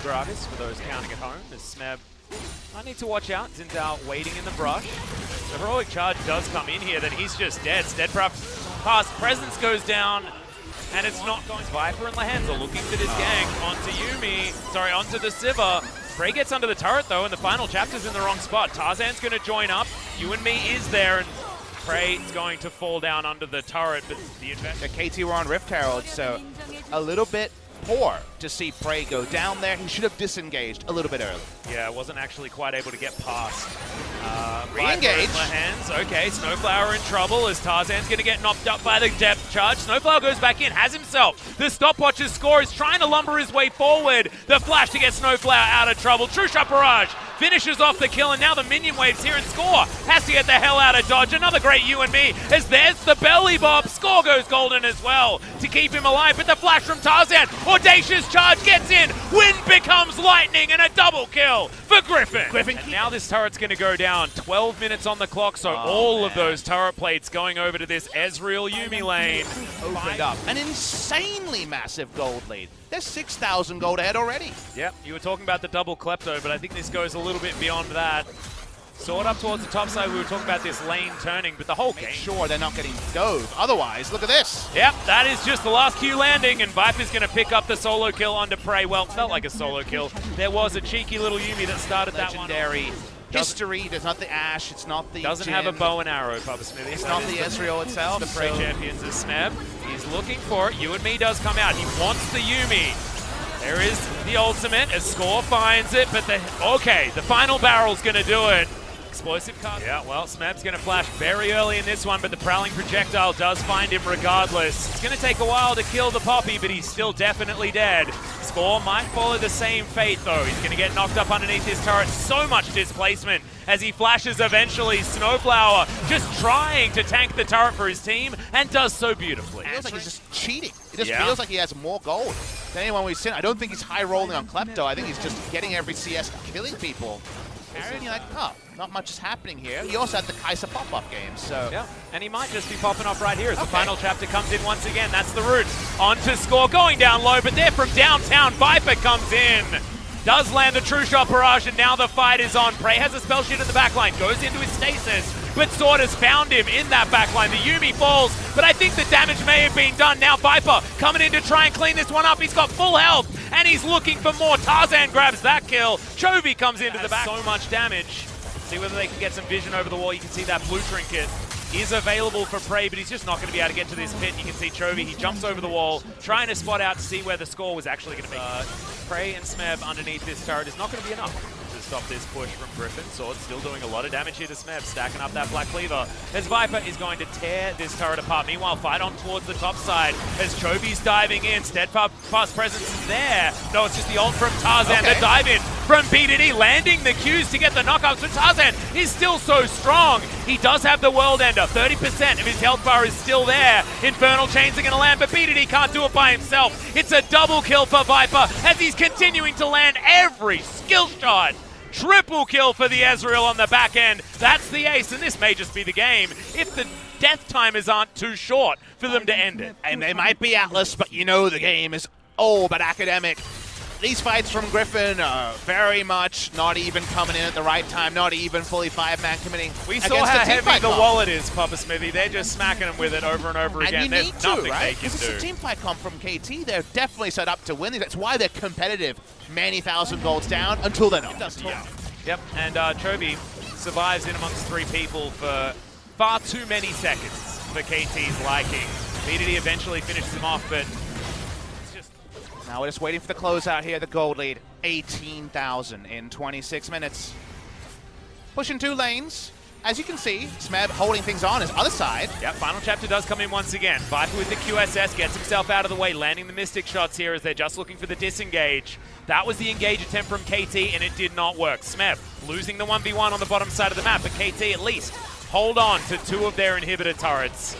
Gravis for those counting at home. As Smeb, I need to watch out. Zin's out waiting in the brush. The heroic charge does come in here, then he's just dead. Steadfast presence goes down, and it's not going. Viper and Lahenza looking for this gank onto Yuumi. Sorry, onto the Sivir. Prey gets under the turret though, and the final chapter's in the wrong spot. Tarzan's going to join up. You and Me is there, and Prey is going to fall down under the turret, but the KT were on Rift Herald, so a little bit poor to see Prey go down there. He should have disengaged a little bit early. Yeah, wasn't actually quite able to get past. Re-engage. Hands. Okay, Snowflower in trouble as Tarzan's going to get knocked up by the depth charge. Snowflower goes back in, has himself the stopwatch's score, is trying to lumber his way forward. The flash to get Snowflower out of trouble. True Shot Barrage finishes off the kill, and now the minion waves here, and Score has to get the hell out of dodge. Another great You and Me as there's the belly bob. Score goes golden as well to keep him alive, but the flash from Tarzan. Audacious charge gets in. Wind becomes lightning, and a double kill for Griffin. And now this turret's going to go down. 12 minutes on the clock, so all of those turret plates going over to this Ezreal Yuumi lane. Opened up an insanely massive gold lead. They're 6,000 gold ahead already. Yep, you were talking about the double klepto, but I think this goes a little bit beyond that. Sword up towards the top side, we were talking about this lane turning, but the whole game. Sure, they're not getting dove. Otherwise, look at this. Yep, that is just the last Q landing, and Viper's going to pick up the solo kill onto Prey. Well, felt like a solo kill. There was a cheeky little Yuumi that started Legendary that one. History, there's not the Ashe, it's not the Doesn't Jhin. have a bow and arrow, Papa Smithy. It's not the Ezreal itself. The Prey champions is Smeb. He's looking for it. You and Me does come out. He wants the Yuumi. There is the ultimate as Score finds it, but the final barrel's going to do it. Explosive card. Yeah, well, Smeb's going to flash very early in this one, but the Prowling Projectile does find him regardless. It's going to take a while to kill the Poppy, but he's still definitely dead. Score might follow the same fate, though. He's going to get knocked up underneath his turret. So much displacement as he flashes eventually. Snowflower just trying to tank the turret for his team, and does so beautifully. It feels like he's just cheating. It just feels like he has more gold than anyone we've seen. I don't think he's high rolling on Klepto. I think he's just getting every CS and killing people. And you're like, oh, not much is happening here. He also had the Kai'Sa pop-off game, so... Yeah, and he might just be popping off right here as the final chapter comes in once again. That's the route. On to Score, going down low, but there from downtown, Viper comes in. Does land a True Shot Barrage, and now the fight is on. Prey has a spell shit in the backline, goes into his stasis, but Sword has found him in that backline. The Yuumi falls, but I think the damage may have been done. Now Viper coming in to try and clean this one up. He's got full health, and he's looking for more. Tarzan grabs that kill. Chovy comes into the back. So much damage. See whether they can get some vision over the wall. You can see that blue trinket is available for Prey, but he's just not going to be able to get to this pit. You can see Chovy, he jumps over the wall, trying to spot out to see where the Score was actually going to be. Prey and Smeb underneath this turret is not going to be enough to stop this push from Griffin. Sword still doing a lot of damage here to Smeb, stacking up that Black Cleaver as Viper is going to tear this turret apart. Meanwhile, fight on towards the top side as Chovy's diving in. Steadfast presence is there. No, it's just the ult from Tarzan. The dive in from BDD, landing the Qs to get the knockouts. So Tarzan is still so strong. He does have the World Ender. 30% of his health bar is still there. Infernal Chains are going to land, but BDD can't do it by himself. It's a double kill for Viper as he's continuing to land every skill shot. Triple kill for the Ezreal on the back end. That's the ace, and this may just be the game if the death timers aren't too short for them to end it. And they might be Atlas, but you know the game is all but academic. These fights from Griffin are very much not even coming in at the right time, not even fully 5-man committing. We saw how heavy the wallet is, Papa Smithy. They're just smacking him with it over and over again. And you need There's to, nothing right? they can do. It's a teamfight comp from KT. They're definitely set up to win. That's why they're competitive. Many thousand golds down until they're not. Yep, and Chovy survives in amongst 3 people for far too many seconds for KT's liking. BDD eventually finishes him off, but now we're just waiting for the closeout here, the gold lead. 18,000 in 26 minutes. Pushing 2 lanes. As you can see, Smeb holding things on his other side. Yep, final chapter does come in once again. Viper with the QSS gets himself out of the way, landing the Mystic shots here as they're just looking for the disengage. That was the engage attempt from KT, and it did not work. Smeb losing the 1v1 on the bottom side of the map, but KT at least hold on to 2 of their inhibitor turrets.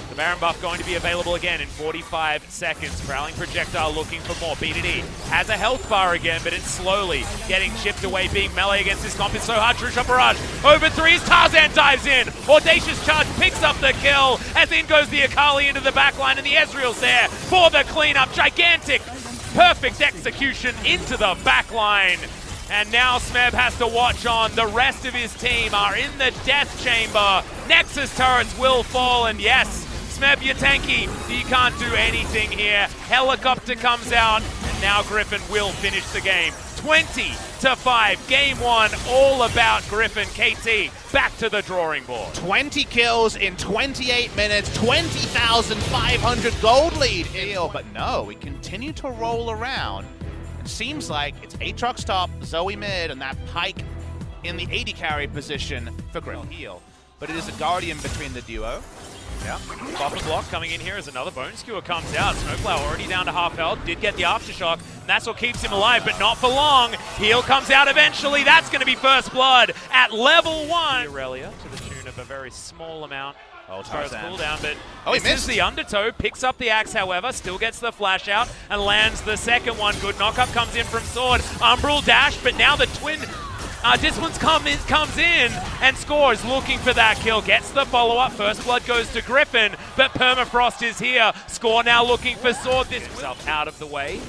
The Baron buff going to be available again in 45 seconds. Prowling Projectile looking for more. BDD has a health bar again, but it's slowly getting chipped away. Being melee against this comp is so hard. True Shot Barrage over 3 as Tarzan dives in. Audacious Charge picks up the kill as in goes the Akali into the backline, and the Ezreal's there for the cleanup. Gigantic Perfect execution into the back line. And now Smeb has to watch on. The rest of his team are in the death chamber. Nexus turrets will fall, and yes, Smeb, you're tanky. You can't do anything here. Helicopter comes out, and now Griffin will finish the game. 20-5, game one, all about Griffin. KT, back to the drawing board. 20 kills in 28 minutes, 20,500 gold lead. But no, we continue to roll around. It seems like it's Aatrox top, Zoe mid, and that Pike in the 80 carry position for Griffin. Heal. But it is a Guardian between the duo. Yeah, buffer block coming in here as another Bone Skewer comes out. Snowflower already down to half health, did get the Aftershock, and that's what keeps him alive, but not for long. Heal comes out eventually, that's going to be first blood at level 1. Aurelia to the tune of a very small amount. Oh, cooldown, but he missed the undertow, picks up the axe, however, still gets the flash out and lands the second one. Good knockup comes in from Sword. Umbral dash, but now the twin Disciplines comes in and scores, looking for that kill. Gets the follow-up. First blood goes to Griffin, but Permafrost is here. Score now looking for Sword. This himself out of the way.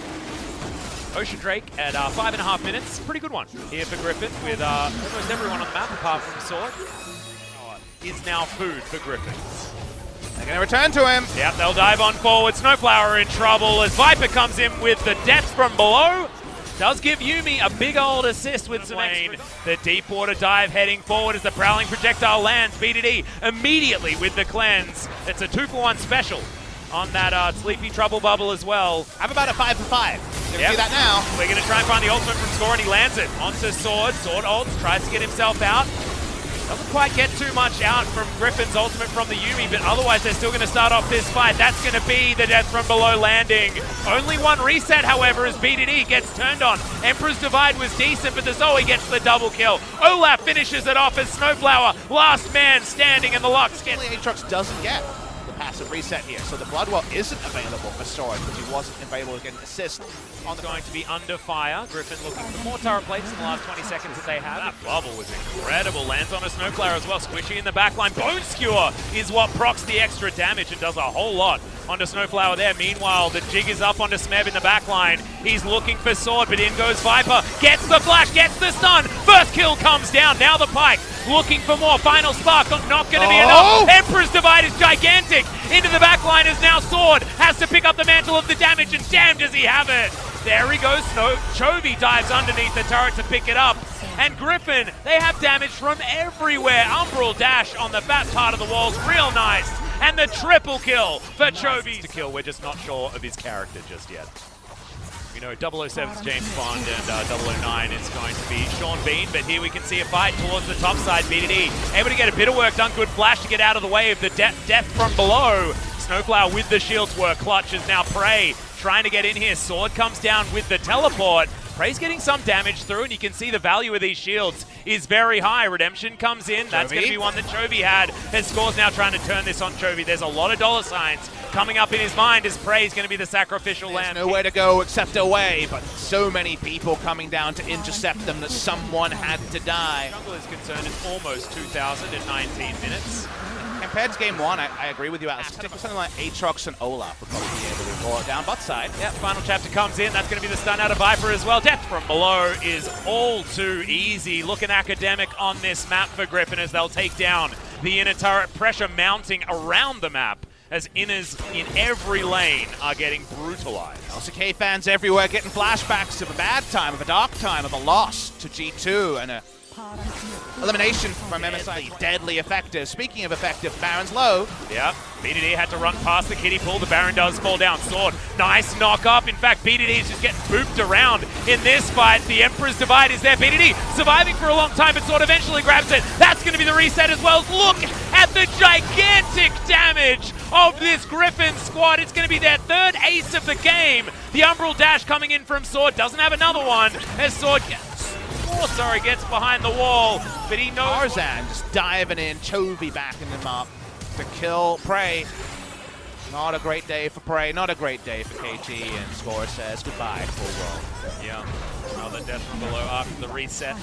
Ocean Drake at 5.5 minutes. Pretty good one here for Griffin, with almost everyone on the map apart from Sword. Is now food for Griffin. They're going to return to him. Yep, they'll dive on forward. Snowflower in trouble as Viper comes in with the death from below. Does give Yuumi a big old assist with some lane. The deep water dive heading forward as the prowling projectile lands. BDD immediately with the cleanse. It's a 2-for-1 special on that Sleepy Trouble Bubble as well. How about a 5-for-5? Yep. Do that now. We're going to try and find the ultimate from Score, and he lands it onto Sword. Sword ults, tries to get himself out. Doesn't quite get too much out from Griffin's ultimate from the Yuumi, but otherwise they're still going to start off this fight. That's going to be the death from below landing. Only one reset, however, as BDD gets turned on. Emperor's Divide was decent, but the Zoe gets the double kill. Olaf finishes it off as Snowflower, last man standing, and the Lux gets... Aatrox doesn't get the passive reset here, so the Bloodwell isn't available for Sword because he wasn't available to get an assist. On the going to be under fire. Griffin looking for more turret plates in the last 20 seconds that they have. That bubble was incredible. Lands on a Snowflower as well. Squishy in the backline. Bone Skewer is what procs the extra damage and does a whole lot onto Snowflower there. Meanwhile, the jig is up onto Smeb in the backline. He's looking for Sword, but in goes Viper. Gets the flash, gets the stun. First kill comes down. Now the Pike looking for more. Final spark, not going to be enough. Emperor's Divide is gigantic. Into the backline is now Sword. Has to pick up the mantle of the damage, and damn does he have it. There he goes. Chovy dives underneath the turret to pick it up. And Griffin, they have damage from everywhere. Umbral dash on the back part of the walls. Real nice. And the triple kill for Chovy. To kill, we're just not sure of his character just yet. We know 007's James Bond and 009 is going to be Sean Bean, but here we can see a fight towards the top side. BDD able to get a bit of work done. Good flash to get out of the way of the death from below. Snowflower with the shields work. Clutch is now Prey trying to get in here. Sword comes down with the teleport. Prey's getting some damage through, and you can see the value of these shields is very high. Redemption comes in. That's going to be one that Chovy had. And Score's now trying to turn this on Chovy. There's a lot of dollar signs coming up in his mind as Prey's going to be the sacrificial lamb. There's nowhere to go except away, but so many people coming down to intercept them that someone had to die. Jungle is concerned, it's almost 2,019 minutes. Compared to game one, I agree with you, Alex. Stick with something like Aatrox and Olaf would probably be able to draw it down bot side. Yep, final chapter comes in. That's going to be the stun out of Viper as well. Death from below is all too easy. Looking academic on this map for Griffin as they'll take down the inner turret. Pressure mounting around the map as inners in every lane are getting brutalized. LCK fans everywhere getting flashbacks of a bad time, of a dark time, of a loss to G2 and a elimination from MSI. Deadly effective. Speaking of effective, Baron's low. Yep, BDD had to run past the kiddie pool. The Baron does fall down. Sword, nice knock up. In fact, BDD is just getting booped around in this fight. The Emperor's Divide is there. BDD surviving for a long time, but Sword eventually grabs it. That's going to be the reset as well. Look at the gigantic damage of this Griffin squad. It's going to be their third ace of the game. The Umbral dash coming in from Sword. Doesn't have another one as Sword gets behind the wall, but he knows. Tarzan just diving in, Chovy backing him up to kill Prey. Not a great day for Prey, not a great day for KT, and Score says goodbye full world. Yeah, another death from below after the reset.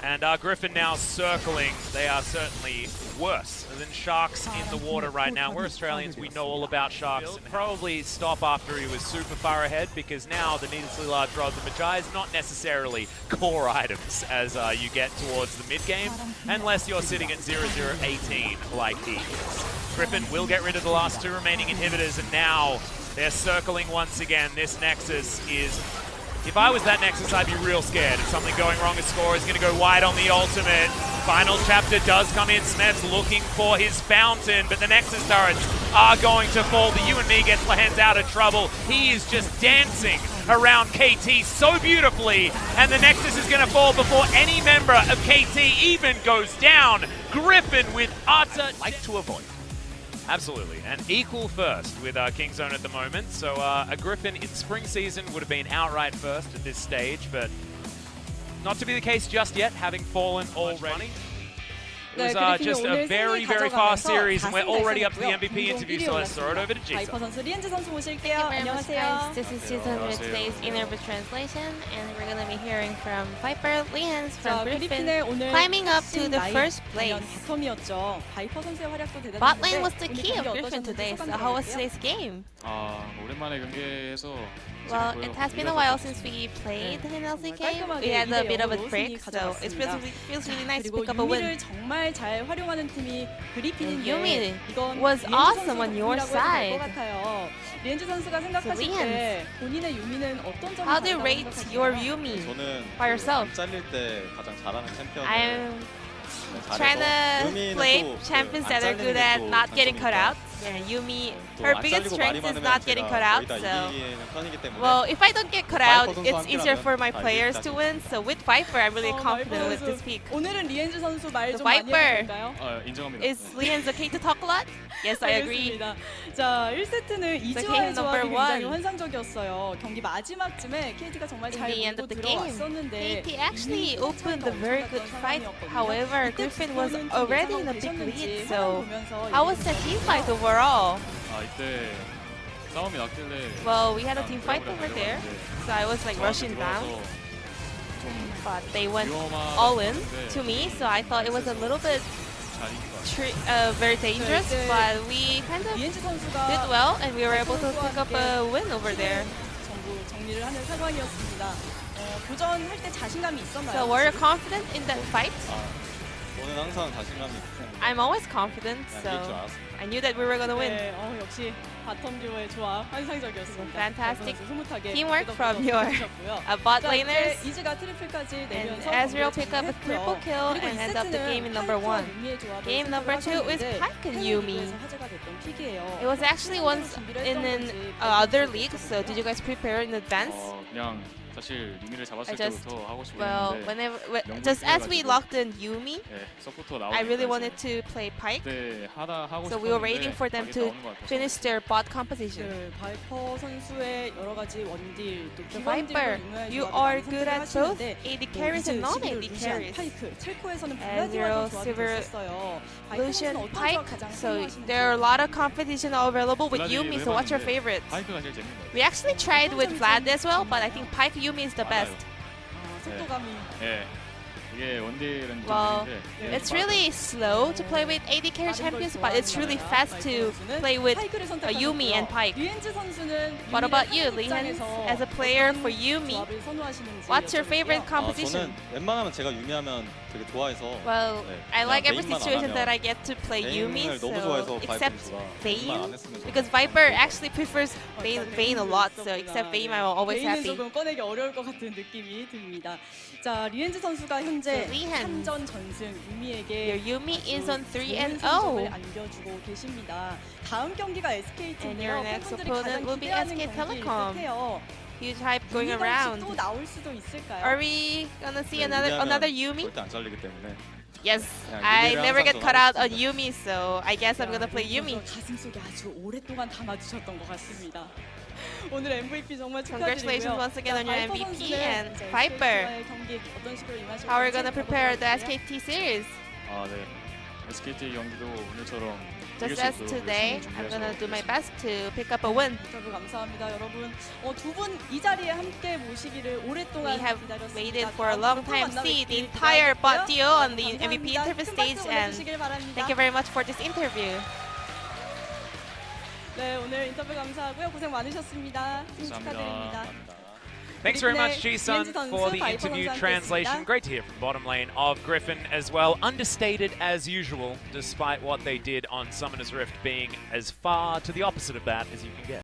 And Griffin now circling. They are certainly worse than Sharks in the water right now. We're Australians, we know all about Sharks. He'll probably stop after he was super far ahead, because now the needlessly large rod, the Magi is not necessarily core items as you get towards the mid-game, unless you're sitting at 0-0-18 like he is. Griffin will get rid of the last two remaining inhibitors, and now they're circling once again. This Nexus is... If I was that Nexus, I'd be real scared. If something going wrong, his Score is going to go wide on the ultimate. Final chapter does come in. Smeth's looking for his fountain, but the Nexus turrets are going to fall. The You and Me gets hands out of trouble. He is just dancing around KT so beautifully, and the Nexus is going to fall before any member of KT even goes down. Griffin with utter... Like to avoid. Absolutely, and equal first with Kingzone at the moment. So a Griffin in spring season would have been outright first at this stage, but not to be the case just yet, having fallen already. It was just a very, very fast series, and we're already up to the MVP interview, so let's throw it over to Jisa. This is Jisa with today's in-orbit translation, and we're going to be hearing from Viper, Lians from Griffin, climbing up to the first place. Bot lane was the key of Griffin today, so how was today's game? Well, it has been a while since we played in LCK. We had a bit of a break, so it feels really nice to pick up a win. And Yumi was awesome on your side. So Lian, how do you rate your Yumi by yourself? I'm trying to play champions that are good at not getting cut out. And Yumi, her biggest strength is not getting cut out, so... Well, if I don't get cut out, it's easier for my players to win, so with Viper, I'm really confident with this pick. The Viper! Is Lian's okay to talk a lot? Yes, I agree. The game number 1. In the end of the game, KT actually opened a very good fight. However, Griffin was already in a big lead, so how was the team fight overall? Well, we had a team fight over there, so I was like rushing down. But they went all in to me, so I thought it was a little bit very dangerous, but we kind of did well, and we were able to pick up a win over there. So were you confident in that fight? I'm always confident, so I knew that we were going to win. Fantastic teamwork from your bot laners. And Ezreal pick up a triple kill and end up the game in number 1. Game number 2 is Pyke and Yumi. It was actually once in other league, so did you guys prepare in advance? Just as we locked in Yumi, I really wanted to play Pyke, so we were waiting for them to finish their bot composition. The Viper, you are good at both AD carries and non-AD carries. Ezreal, Silver, Lucian, Pyke, so there are a lot of competition available with Yumi, so what's your favorite? We actually tried with Vlad as well, but I think Pyke Yumi is the best. Well, it's really slow to play with AD carry champions, but it's really fast to play with Yumi and Pyke. What about you, Lihan? As a player for Yumi, what's your favorite composition? Well, I like every situation that I get to play Yumi, so except Vayne, because Viper actually prefers Vayne a lot, so except Vayne, I'm always happy. So Lihan, your Yumi is on 3-0. And your next opponent will be SK Telecom. Huge hype going around. Are we gonna see another Yumi? Yes, I never get cut out on Yumi, so I guess I'm gonna play Yumi. Congratulations once again on your MVP and Viper. How are you gonna prepare the SKT series? just as today, I'm gonna do my best to pick up a win. 인터뷰 감사합니다, 여러분. 두 분 이 자리에 함께 모시기를 오랫동안 We have 기다렸습니다. waited for a long time to see the entire bot duo on the MVP interview stage, and thank you very much for this interview. 네, 오늘 인터뷰 감사하고요. 고생 많으셨습니다. 축하드립니다. Thanks very much, Ji-sun, for the interview translation. Great to hear from bottom lane of Griffin as well. Understated as usual, despite what they did on Summoner's Rift being as far to the opposite of that as you can get.